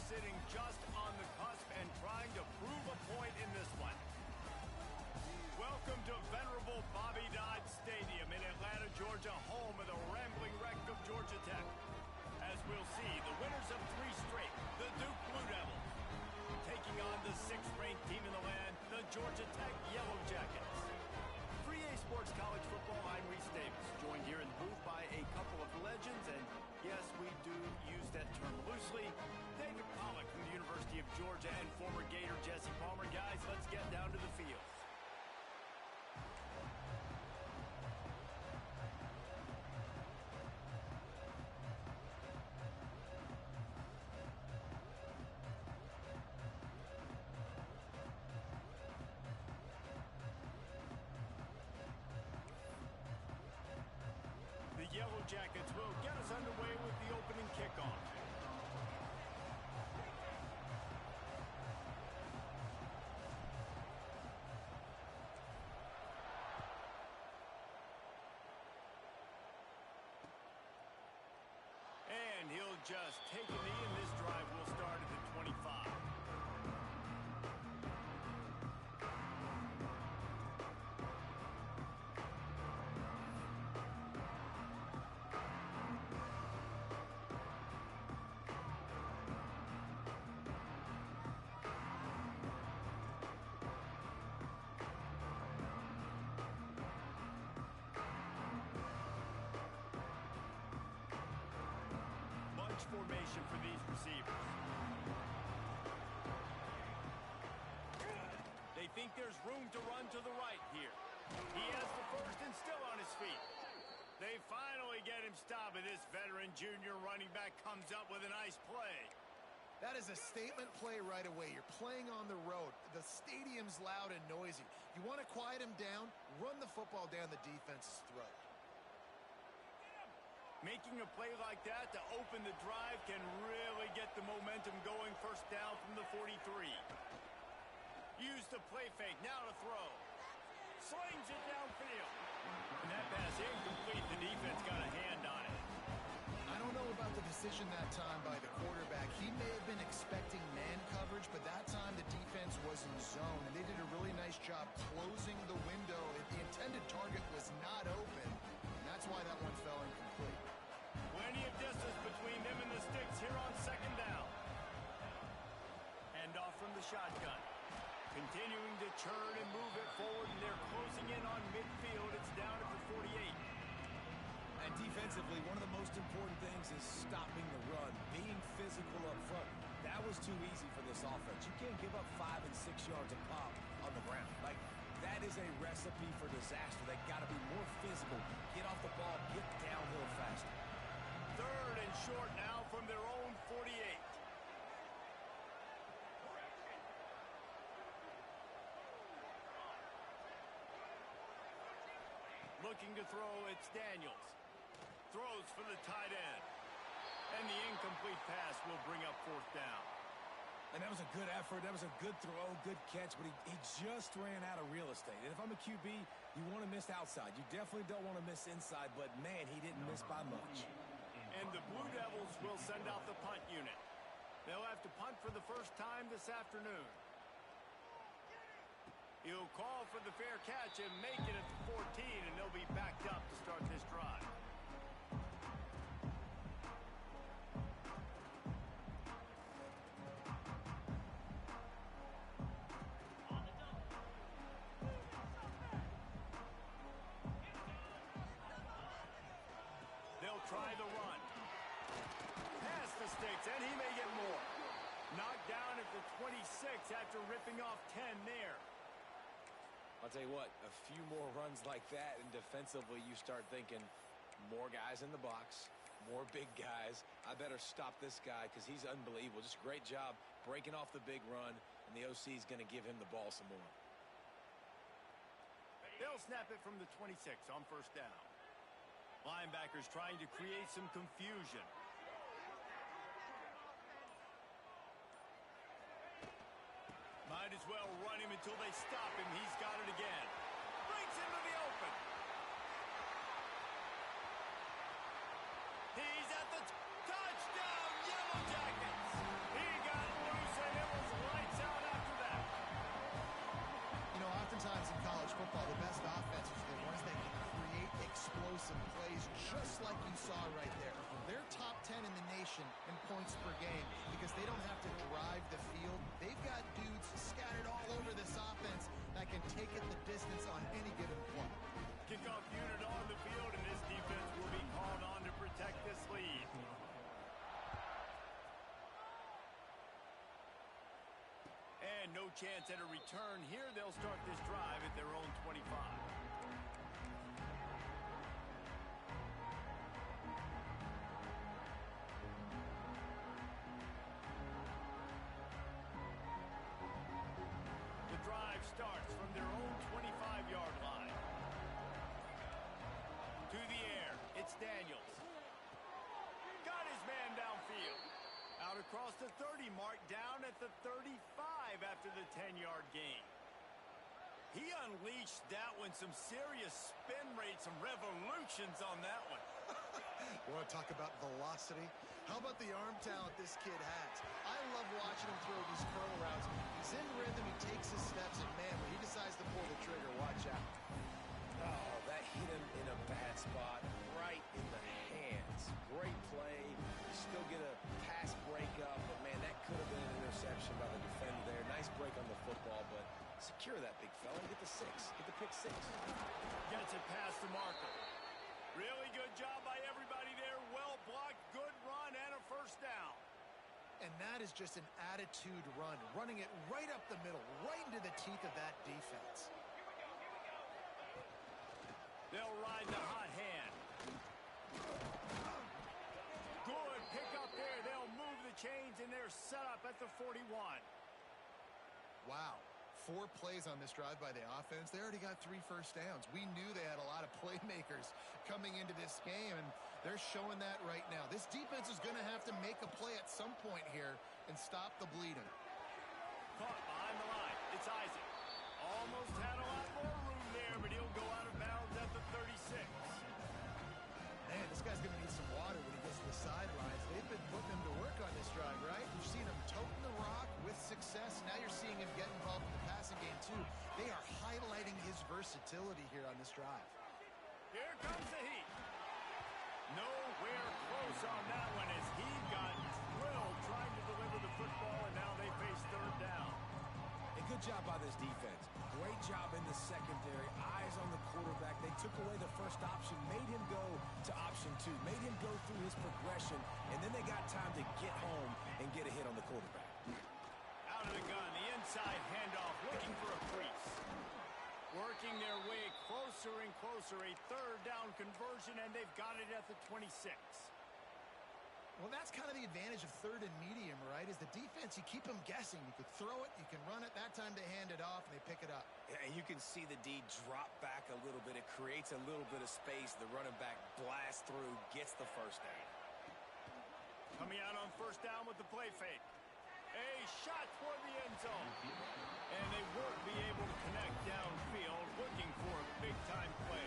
sitting just on the cusp and trying to prove a point in this one. Welcome to venerable Bobby Dodd Stadium in Atlanta, Georgia, home of the rambling wreck of Georgia Tech. As we'll see, the winners of 3 straight, the Duke Blue Devils, taking on the 6th-ranked team in the land, the Georgia Tech Yellow Jackets. 3A Sports College Football, I'm Reese Davis, joined here in the booth by a couple of legends, and yes, we do use that term loosely. David Pollack from the University of Georgia and former Gator Jesse Palmer. Guys, let's get down to the field. The Yellow Jackets will get us underway with the opening kickoff. And he'll just take a knee, and this drive will start at the 25. Formation for these receivers. They think there's room to run to the right here. He has the first and still on his feet. They finally get him stopped, and this veteran junior running back comes up with a nice play. That is a statement play right away. You're playing on the road. The stadium's loud and noisy. You want to quiet him down, run the football down the defense's throat. Making a play like that to open the drive can really get the momentum going. First down from the 43. Use the play fake, now to throw. Slings it downfield. And that pass incomplete. The defense got a hand on it. I don't know about the decision that time by the quarterback. He may have been expecting man coverage, but that time the defense was in zone, and they did a really nice job closing the window. The intended target was not open. That's why that one fell incomplete. Plenty of distance between them and the sticks here on 2nd down. Hand off from the shotgun. Continuing to churn and move it forward, and they're closing in on midfield. It's down at the 48. And defensively, one of the most important things is stopping the run, being physical up front. That was too easy for this offense. You can't give up 5 and 6 yards a pop on the ground. That is a recipe for disaster. They got to be more physical. Get off the ball, get downhill faster. 3rd and short now from their own 48. Looking to throw, it's Daniels. Throws for the tight end. And the incomplete pass will bring up 4th down. And that was a good effort. That was a good throw, good catch, but he just ran out of real estate. And if I'm a QB, you want to miss outside. You definitely don't want to miss inside, but, man, he didn't miss by much. And the Blue Devils will send out the punt unit. They'll have to punt for the first time this afternoon. He'll call for the fair catch and make it at the 14, and they'll be backed up to start this drive. They'll try the run. Past the sticks, and he may get more. Knocked down at the 26 after ripping off 10 there. I'll tell you what, a few more runs like that, and defensively you start thinking more guys in the box, more big guys. I better stop this guy because he's unbelievable. Just a great job breaking off the big run, and the OC is going to give him the ball some more. They'll snap it from the 26 on 1st down. Linebackers trying to create some confusion. Might as well run him until they stop him. He's got it again. Breaks into the open. He's at the touchdown, Yellow Jackets. He got points per game because they don't have to drive the field. They've got dudes scattered all over this offense that can take it the distance on any given play. Kickoff unit on the field, and this defense will be called on to protect this lead. And no chance at a return here. They'll start this drive at their own 25. The drive starts from their own 25-yard line. To the air, it's Daniels. Got his man downfield. Out across the 30 mark, down at the 35 after the 10-yard gain. He unleashed that one, some serious spin rate, some revolutions on that one. You want to talk about velocity? How about the arm talent this kid has? I love watching him throw these curl routes. He's in rhythm, he takes his steps, and man, when he decides to pull the trigger, watch out. Oh, that hit him in a bad spot, right in the hands. Great play. You still get a pass breakup, but man, that could have been an interception by the defender there. Nice break on the football, but secure that big fella. Get the pick six. Gets it past the marker. Really good job by everybody there. Well blocked, good run, and a first down. And that is just an attitude run, running it right up the middle, right into the teeth of that defense. They'll ride the hot hand. Good pick up there. They'll move the chains, and they're set up at the 41. Wow. 4 plays on this drive by the offense. They already got 3 first downs. We knew they had a lot of playmakers coming into this game, and they're showing that right now. This defense is going to have to make a play at some point here and stop the bleeding. Caught behind the line. It's Isaac. Almost had a lot more room there, but he'll go out of bounds at the 36. Man, this guy's going to need some water when he gets to the sidelines. They've been putting him to work on this drive, right? You've seen him toting the rock with success. Now you're seeing him get involved in the passing game, too. They are highlighting his versatility here on this drive. Here comes the heat. Nowhere close on that one as he got drilled trying to deliver the football, and now they face third down. A good job by this defense. Great job in the secondary. Eyes on the quarterback. They took away the first option, made him go to option 2, made him go through his progression, and then they got time to get home and get a hit on the quarterback. Out of the gun, the inside handoff, looking for a crease. Working their way closer and closer, a third down conversion, and they've got it at the 26. Well, that's kind of the advantage of third and medium, right? Is the defense, you keep them guessing. You could throw it, you can run it. That time they hand it off, and they pick it up. Yeah, and you can see the D drop back a little bit. It creates a little bit of space. The running back blasts through, gets the first down. Coming out on first down with the play fake. A shot toward the end zone. And they won't be able to connect downfield, looking for a big-time play.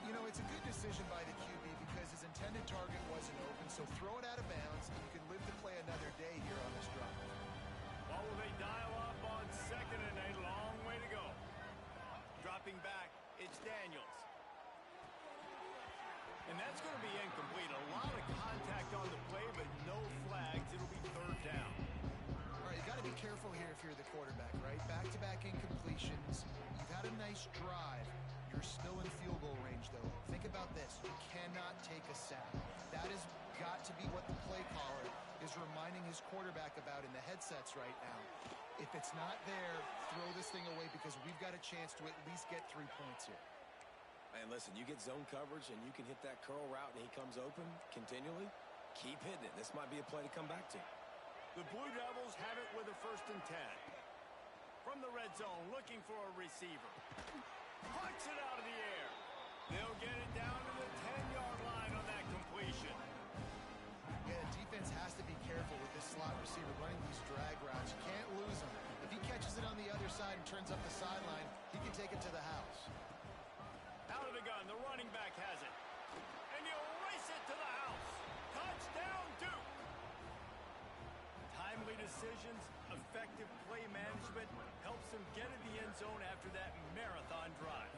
You know, it's a good decision by the QB because his intended target wasn't open, so throw it out of bounds, and you can live to play another day here on this drive. What will they dial up on second and a long way to go? Dropping back, it's Daniels. And that's going to be incomplete. A lot of contact on the play, but no flags. It'll be third down. All right, you got to be careful here if you're the quarterback, right? Back-to-back incompletions. You've had a nice drive. You're still in field goal range, though. Think about this. You cannot take a sack. That has got to be what the play caller is reminding his quarterback about in the headsets right now. If it's not there, throw this thing away because we've got a chance to at least get 3 points here. And listen, you get zone coverage and you can hit that curl route and he comes open continually. Keep hitting it. This might be a play to come back to. The Blue Devils have it with a 1st and 10. From the red zone, looking for a receiver. Puts it out of the air. They'll get it down to the 10-yard line on that completion. Yeah, the defense has to be careful with this slot receiver running these drag routes. You can't lose him. If he catches it on the other side and turns up the sideline, he can take it to the house. Out of the gun, the running back has it. And he'll race it to the house. Touchdown, Duke. Timely decisions, effective play management helps them get in the end zone after that marathon drive.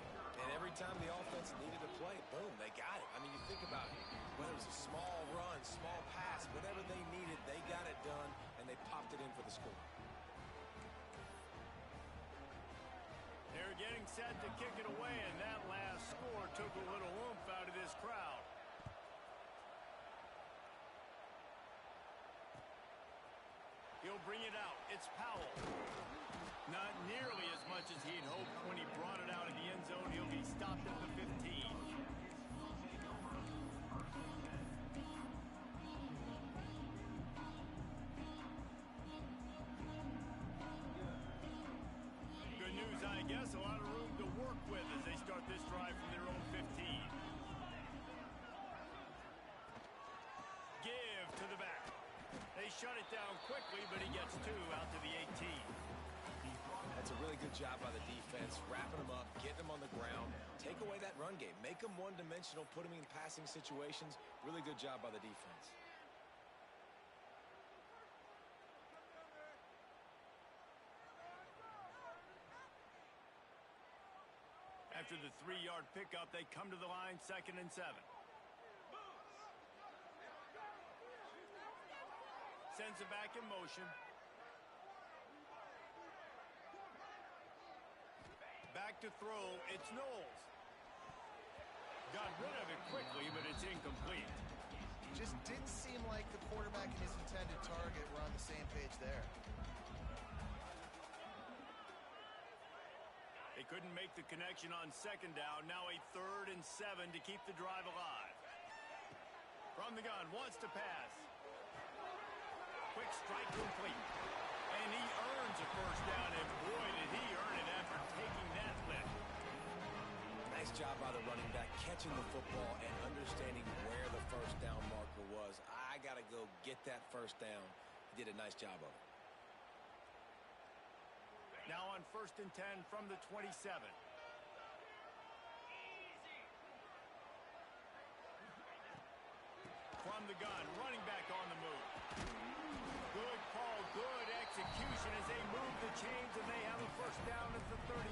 And every time the offense needed to play, boom, they got it. I mean, you think about it. Whether it was a small run, small pass, whatever they needed, they got it done, and they popped it in for the score. They're getting set to kick it away, and that last score took a little oomph out of this crowd. He'll bring it out. It's Powell. Not nearly as much as he'd hoped when he brought it out of the end zone. He'll be stopped at the 15. Good news, I guess. A lot of room to work with as they start this drive from their own 15. Give to the back. They shut it down quickly, but he gets two out to the 18. That's a really good job by the defense, wrapping them up, getting them on the ground. Take away that run game. Make them one-dimensional, put them in passing situations. Really good job by the defense. After the 3-yard pickup, they come to the line, 2nd and 7. Sends it back in motion. Back to throw, it's Knowles. Got rid of it quickly, but it's incomplete. Just didn't seem like the quarterback and his intended target were on the same page there. They couldn't make the connection on 2nd down. Now a 3rd and 7 to keep the drive alive. From the gun, wants to pass. Quick strike complete. And he earns a 1st down, and boy, did he earn it after taking that lift. Nice job by the running back, catching the football and understanding where the 1st down marker was. I got to go get that 1st down. He did a nice job of it. Now on 1st and 10 from the 27. From the gun, running back on the move. Good call, good execution as they move the chains, and they have a 1st down at the 38.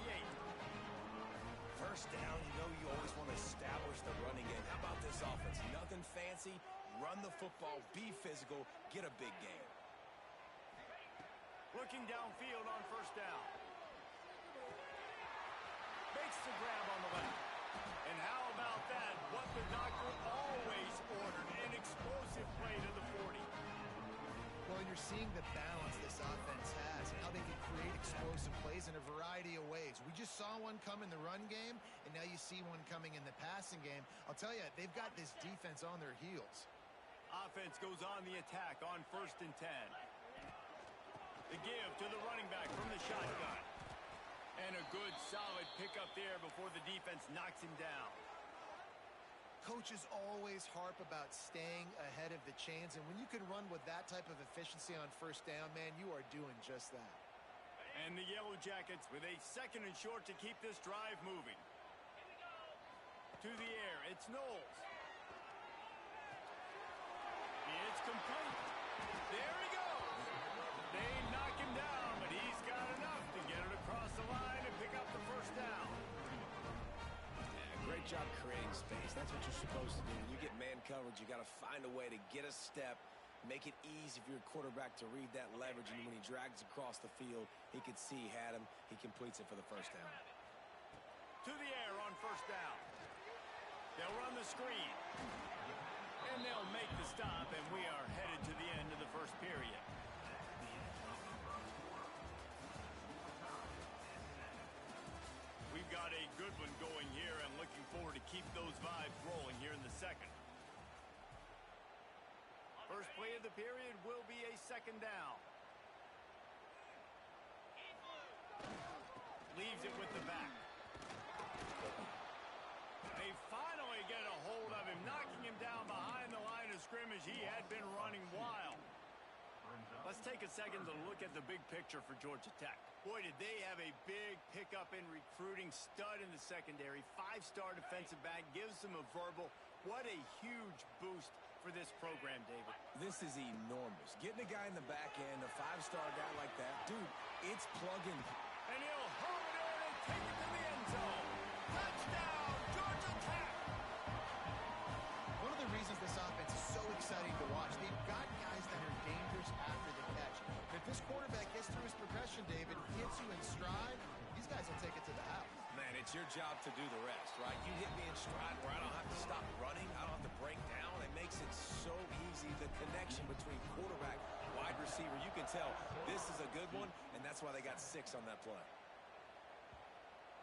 1st down, you know you always want to establish the running game. How about this offense? Nothing fancy. Run the football, be physical, get a big game. Looking downfield on 1st down. Makes the grab on the left. And how about that? What the doctor always ordered, an explosive play to the 40. Well, you're seeing the balance this offense has and how they can create explosive plays in a variety of ways. We just saw one come in the run game, and now you see one coming in the passing game. I'll tell you, they've got this defense on their heels. Offense goes on the attack on 1st and 10. The give to the running back from the shotgun. And a good, solid pickup there before the defense knocks him down. Coaches always harp about staying ahead of the chains, and when you can run with that type of efficiency on 1st down, man, you are doing just that. And the Yellow Jackets with a 2nd and short to keep this drive moving. To the air, it's Knowles. It's complete. There he goes. They knock him down, but he's got enough to get it across the line and pick up the 1st down. Great job creating space. That's what you're supposed to do. When you get man coverage, you got to find a way to get a step, make it easy for your quarterback to read that leverage, and when he drags across the field, he could see he had him. He completes it for the 1st down. To the air on 1st down. They'll run the screen. And they'll make the stop, and we are headed to the end of the 1st period. We've got a good one going here and looking forward to keep those vibes rolling here in the 2nd. First play of the period will be a 2nd down. Leaves it with the back. They finally get a hold of him, knocking him down behind the line of scrimmage. He had been running wild. Let's take a second to look at the big picture for Georgia Tech. Boy, did they have a big pickup in recruiting. Stud in the secondary. 5-star defensive back. Gives them a verbal. What a huge boost for this program, David. This is enormous. Getting a guy in the back end, a 5-star guy like that, dude, it's plug-in. And he'll home it in and take it to the end zone. Touchdown! this quarterback gets through his progression, David, hits you in stride, these guys will take it to the house. Man, it's your job to do the rest, right? You hit me in stride where I don't have to stop running. I don't have to break down. It makes it so easy. The connection between quarterback, wide receiver, you can tell this is a good one, and that's why they got 6 on that play.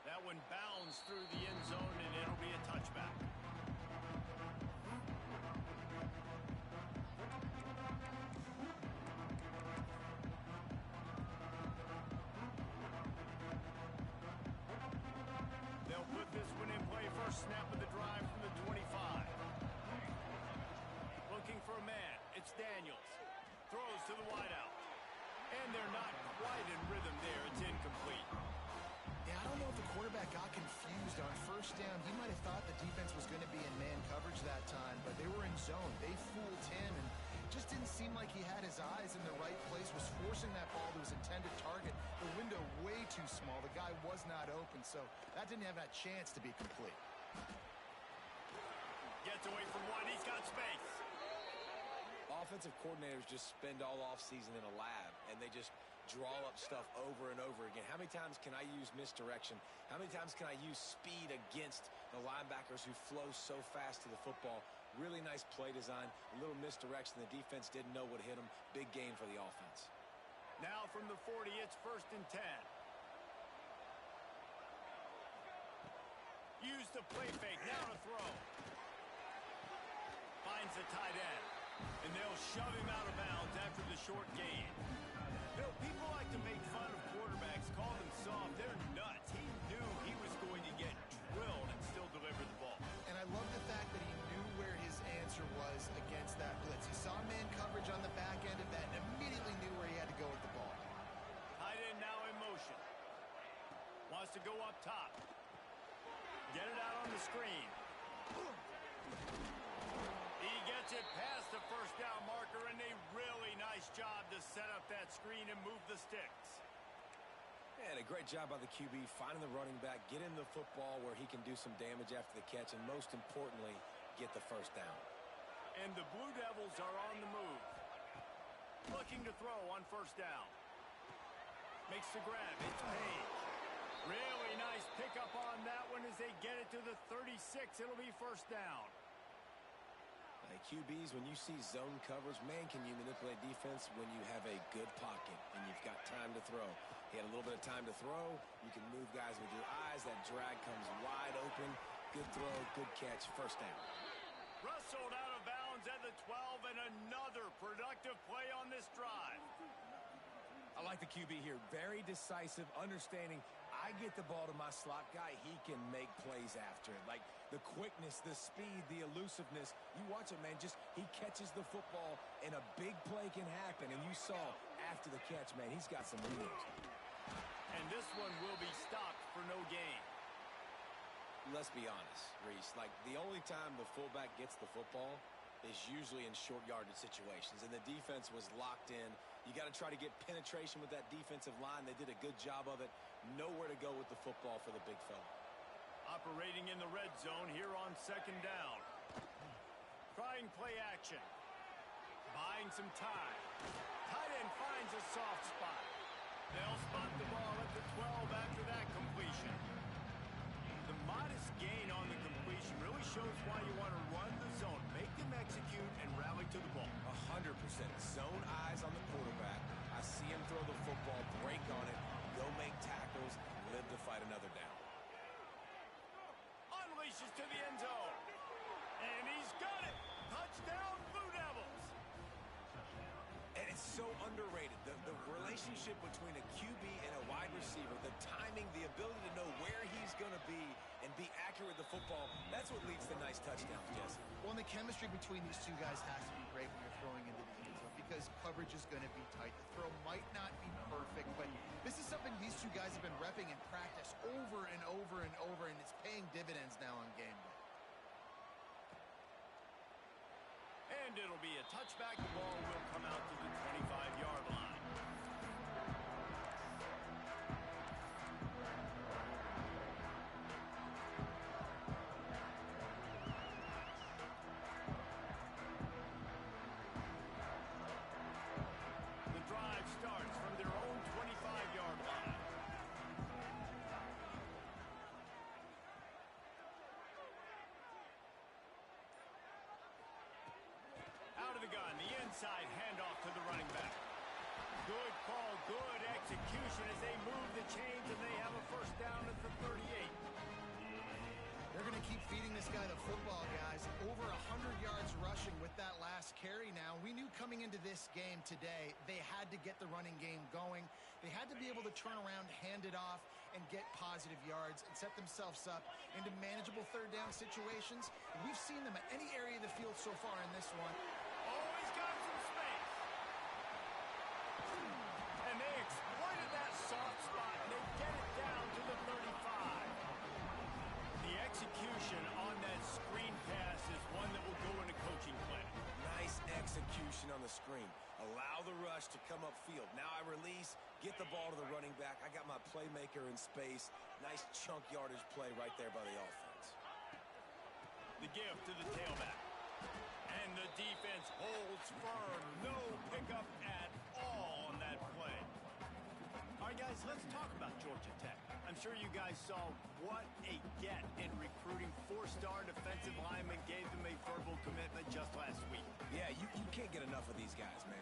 That one bounds through the end zone, and it'll be a touchback. They'll put this one in play. First snap of the drive from the 25. Looking for a man. It's Daniels. Throws to the wideout. And they're not quite in rhythm there. It's incomplete. Yeah, I don't know if the quarterback got confused on first down. He might have thought the defense was going to be in man coverage that time, but they were in zone. They fooled him, and just didn't seem like he had his eyes in the right place, was forcing that ball to his intended target. The window way too small. The guy was not open, so that didn't have that chance to be complete. Gets away from one. He's got space. Offensive coordinators just spend all offseason in a lab, and they just draw up stuff over and over again. How many times can I use misdirection? How many times can I use speed against the linebackers who flow so fast to the football? Really nice play design, a little misdirection. The defense didn't know what hit them. Big gain for the offense. Now from the 40, it's 1st and 10. Use the play fake. Now to throw. Finds the tight end. And they'll shove him out of bounds after the short gain. Bill, people like to make fun of quarterbacks, call them soft. They're nuts. He knew he was going to get drilled and still deliver the ball. And I love the fact that he knew where his answer was against that blitz. He saw man coverage on the back end of that and immediately knew where he had to go with the ball. Tight end now in motion. Wants to go up top. Get it out on the screen. He gets it past the first down marker, and a really nice job to set up that screen and move the sticks. And a great job by the QB, finding the running back, get in the football where he can do some damage after the catch, and most importantly, get the first down. And the Blue Devils are on the move. Looking to throw on first down. Makes the grab. It's Page. Really nice pickup on that one as they get it to the 36. It'll be first down. QBs, when you see zone coverage, man, can you manipulate defense when you have a good pocket and you've got time to throw. He had a little bit of time to throw. You can move guys with your eyes. That drag comes wide open. Good throw, good catch, first down. Rustled out of bounds at the 12, and another productive play on this drive. I like the QB here. Very decisive, understanding. I get the ball to my slot guy, he can make plays after it. Like the quickness, the speed, the elusiveness. You watch it, man, just he catches the football and a big play can happen. And you saw after the catch, man, he's got some wheels. And this one will be stopped for no gain. Let's be honest, Reese. Like the only time the fullback gets the football is usually in short yardage situations. And the defense was locked in. You got to try to get penetration with that defensive line. They did a good job of it. Nowhere to go with the football for the big fella. Operating in the red zone here on second down. Trying play action. Buying some time. Tight end finds a soft spot. They'll spot the ball at the 12 after that completion. The modest gain on the completion really shows why you want to run the zone. Make them execute and rally to the ball. 100%. Zone eyes on the quarterback. I see him throw the football, break on it, go make tackles, live to fight another down. Unleashes to the end zone. And he's got it. Touchdown, Blue Devils. And it's so underrated. The relationship between a QB and a wide receiver, the timing, the ability to know where he's going to be and be accurate with the football, that's what leads to nice touchdowns, Jesse. Well, and the chemistry between these two guys has to be great when you're throwing into the end zone because coverage is going to be tight. The throw might not be perfect, but this is something these two guys have been repping in practice over and over and over, and it's paying dividends now on game day. And it'll be a touchback. The ball will come out to the 25-yard line. The drive starts from inside handoff to the running back. Good call, good execution as they move the chains, and they have a first down at the 38. They're going to keep feeding this guy the football, guys. Over 100 yards rushing with that last carry now. We knew coming into this game today, they had to get the running game going. They had to be able to turn around, hand it off, and get positive yards and set themselves up into manageable third down situations. And we've seen them at any area of the field so far in this one. Always got some space. And they exploited that soft spot, and they get it down to the 35. The execution on that screen pass is one that will go in a coaching plan. Nice execution on the screen. Allow the rush to come upfield. Now I release, get the ball to the running back. I got my playmaker in space. Nice chunk yardage play right there by the offense. The give to the tailback. And the defense holds firm. No pickup at all on that play. All right, guys, let's talk about Georgia Tech. I'm sure you guys saw what a get in recruiting. Four-star defensive linemen gave them a verbal commitment just last week. Yeah, you can't get enough of these guys, man.